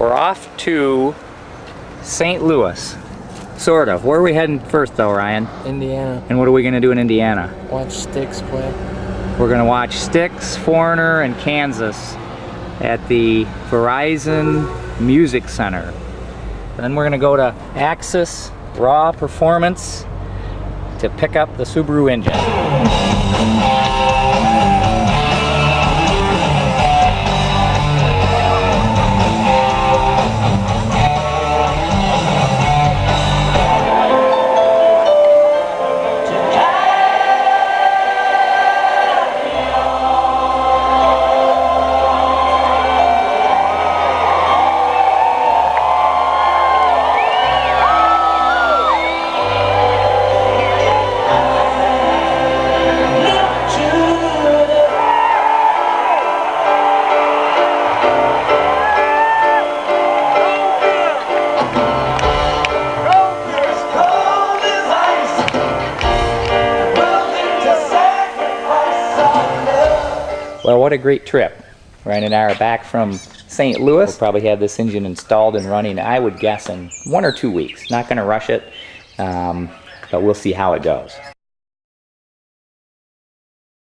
We're off to St. Louis. Sort of. Where are we heading first though, Ryan? Indiana. And what are we going to do in Indiana? Watch Styx play. We're going to watch Styx, Foreigner, and Kansas at the Verizon Music Center. Then we're going to go to Axis Raw Performance to pick up the Subaru engine. Well, what a great trip. Ryan and I are back from St. Louis. We'll probably have this engine installed and running, I would guess, in 1 or 2 weeks. Not going to rush it, but we'll see how it goes.